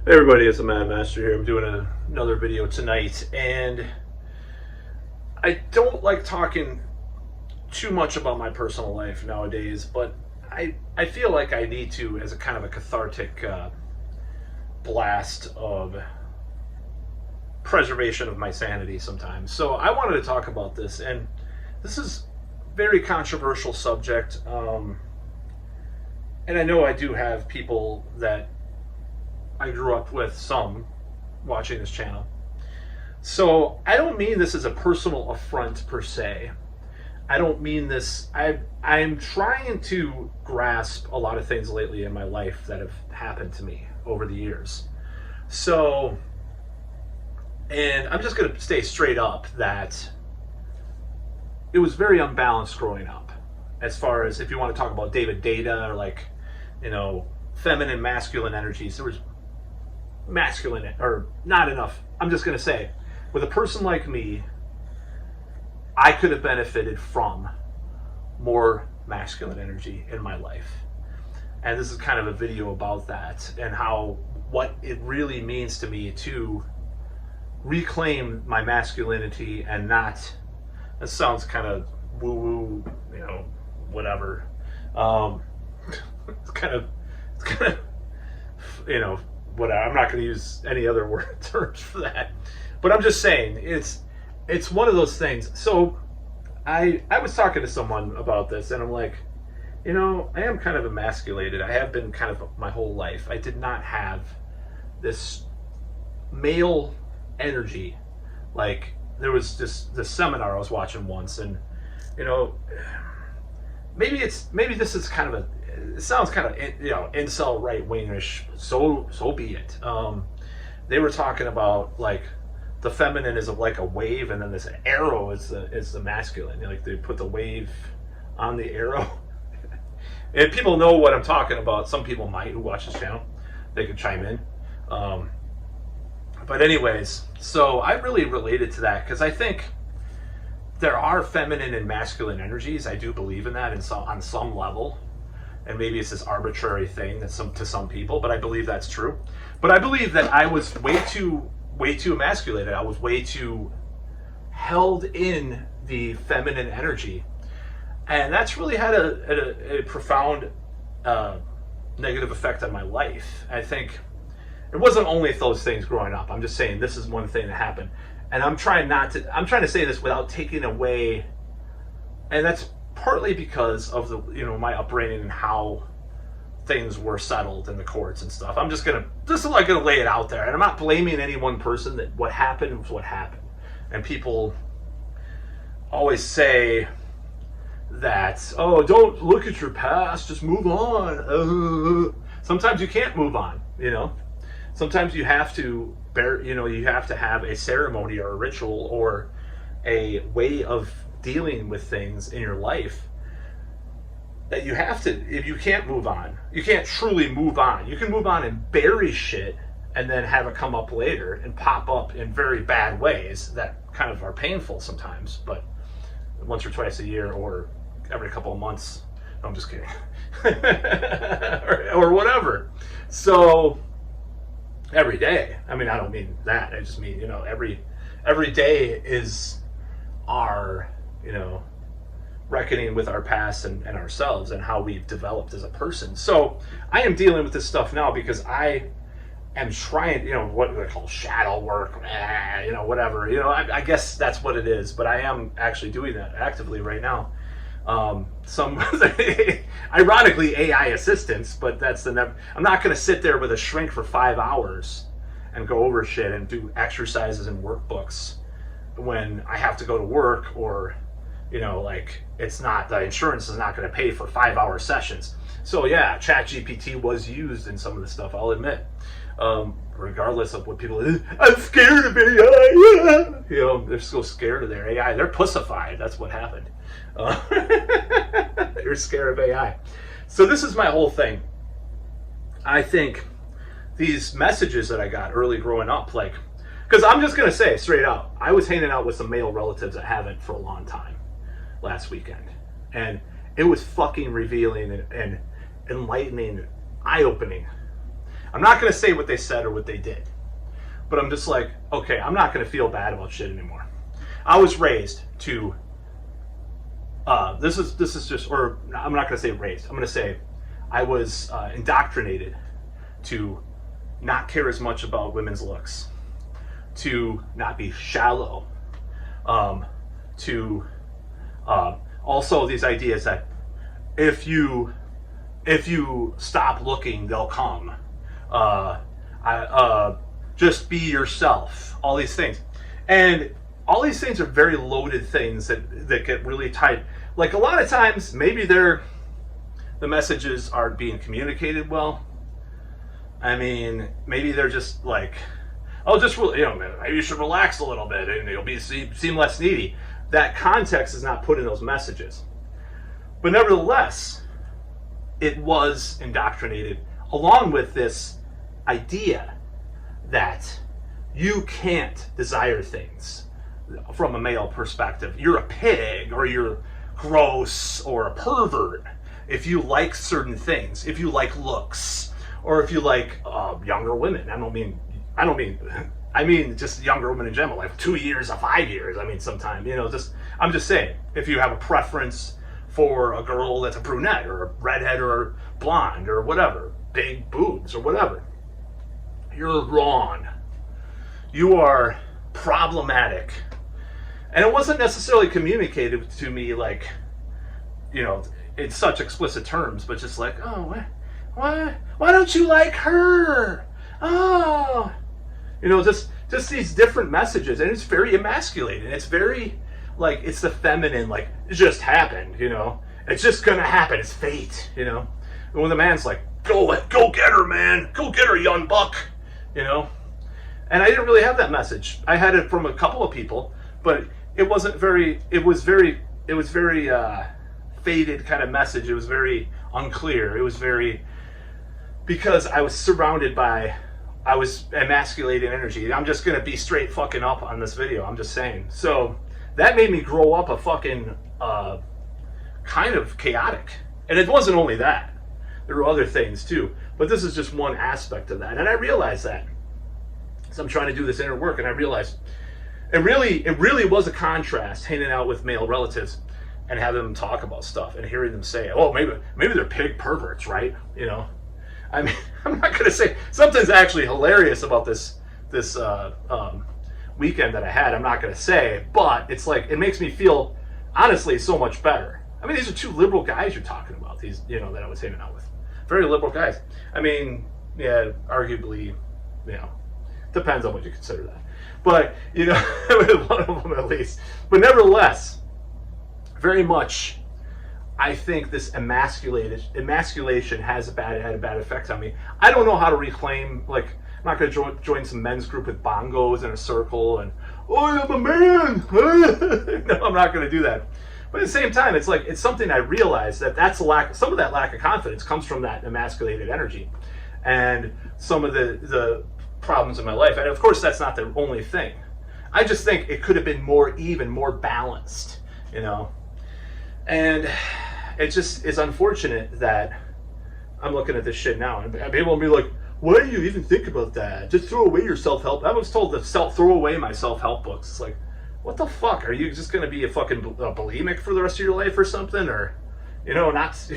Hey everybody, it's the Mad Master here. I'm doing another video tonight, and I don't like talking too much about my personal life nowadays, but I feel like I need to as a kind of a cathartic blast of preservation of my sanity sometimes. So I wanted to talk about this, and this is a very controversial subject, and I know I do have people that I grew up with, some watching this channel. So I don't mean this as a personal affront per se. I don't mean this. I'm trying to grasp a lot of things lately in my life that have happened to me over the years. So, and I'm just going to stay straight up that it was very unbalanced growing up. As far as if you want to talk about David Data or like, feminine, masculine energies, there was masculine or not enough. I'm just going to say, with a person like me, I could have benefited from more masculine energy in my life. And this is kind of a video about that and how what it really means to me to reclaim my masculinity and not, that sounds kind of woo-woo, whatever. It's kind of, whatever. I'm not going to use any other word terms for that, but I'm just saying it's one of those things. So I was talking to someone about this, and I'm like, I am kind of emasculated. I have been kind of my whole life. I did not have this male energy. Like, there was this seminar I was watching once, and maybe this is kind of it sounds kind of incel right wingish. So be it. They were talking about like the feminine is like a wave, and then this arrow is the masculine. Like they put the wave on the arrow. And people know what I'm talking about. Some people might who watch this channel. They could chime in. But anyways, so I really related to that because I think there are feminine and masculine energies. I do believe in that on some level. And maybe it's this arbitrary thing that to some people, but I believe that's true. But I believe that I was way too emasculated. I was way too held in the feminine energy, and that's really had a profound negative effect on my life. I think it wasn't only those things growing up. I'm just saying this is one thing that happened, and I'm trying to say this without taking away, and that's partly because of my upbringing and how things were settled in the courts and stuff. I'm just gonna lay it out there, and I'm not blaming any one person. That what happened was what happened, and people always say that, oh, don't look at your past, just move on. Sometimes you can't move on. Sometimes you have to you have to have a ceremony or a ritual or a way of dealing with things in your life that you have to. If you can't move on, you can't truly move on. You can move on and bury shit and then have it come up later and pop up in very bad ways that kind of are painful sometimes, but once or twice a year or every couple of months. No, I'm just kidding. or whatever. So every day, I mean, I don't mean that. I just mean, every day is our reckoning with our past and ourselves and how we've developed as a person. So I am dealing with this stuff now because I am trying, what they call shadow work, whatever. I guess that's what it is, but I am actually doing that actively right now. Some ironically AI assistants, but I'm not going to sit there with a shrink for 5 hours and go over shit and do exercises and workbooks when I have to go to work, or it's not, the insurance is not going to pay for 5-hour sessions. So yeah, ChatGPT was used in some of the stuff, I'll admit. Regardless of what people, I'm scared of AI. They're so scared of their AI. They're pussified. That's what happened. They're scared of AI. So this is my whole thing. I think these messages that I got early growing up, because I'm just going to say straight out, I was hanging out with some male relatives I haven't for a long time last weekend. And it was fucking revealing and enlightening, eye-opening. I'm not going to say what they said or what they did, but I'm just like, okay, I'm not going to feel bad about shit anymore. I was raised to, this is just, or I'm not going to say raised, I'm going to say I was indoctrinated to not care as much about women's looks, to not be shallow, to also these ideas that if you stop looking, they'll come. Just be yourself. All these things, and all these things are very loaded things that get really tight. Like a lot of times, maybe the messages aren't being communicated well. I mean, maybe they're just like, oh, just maybe you should relax a little bit and you'll seem less needy. That context is not put in those messages, but nevertheless, it was indoctrinated along with this idea that you can't desire things from a male perspective. You're a pig, or you're gross, or a pervert if you like certain things, if you like looks, or if you like younger women. I mean just younger women in general, like 2 years or 5 years. I mean, sometimes, I'm just saying, if you have a preference for a girl that's a brunette or a redhead or a blonde or whatever, big boobs or whatever, you're wrong. You are problematic. And it wasn't necessarily communicated to me like, in such explicit terms, but just like, oh, why don't you like her? Oh, just these different messages, and it's very emasculating. It's very like, it's the feminine, like, it just happened, it's just gonna happen. It's fate, And when the man's like, go get her, man, go get her, young buck, And I didn't really have that message. I had it from a couple of people, but it wasn't very. It was very faded kind of message. It was very unclear. It was very, because I was surrounded by, I was emasculating energy. I'm just gonna be straight fucking up on this video. I'm just saying. So that made me grow up a fucking kind of chaotic. And it wasn't only that. There were other things too. But this is just one aspect of that. And I realized that. So I'm trying to do this inner work, and I realized it really was a contrast hanging out with male relatives and having them talk about stuff and hearing them say, oh, maybe they're pig perverts, right? I mean, I'm not gonna say something's actually hilarious about this weekend that I had. I'm not gonna say, but it's like, it makes me feel honestly so much better. I mean, these are two liberal guys you're talking about. These, that I was hanging out with, very liberal guys. I mean, yeah, arguably, depends on what you consider that. But, one of them at least. But nevertheless, very much, I think this emasculation had a bad effect on me. I don't know how to reclaim, like, I'm not going to join some men's group with bongos in a circle and, oh, I'm a man. No, I'm not going to do that. But at the same time, it's like, it's something I realized that's some of that lack of confidence comes from that emasculated energy. And some of the problems in my life, and of course that's not the only thing. I just think it could have been even more balanced, and it just is unfortunate that I'm looking at this shit now and people will be like, why do you even think about that? Just throw away your self-help. I was told to throw away my self-help books. It's like, what the fuck? Are you just going to be a fucking bulimic for the rest of your life or something? Or, not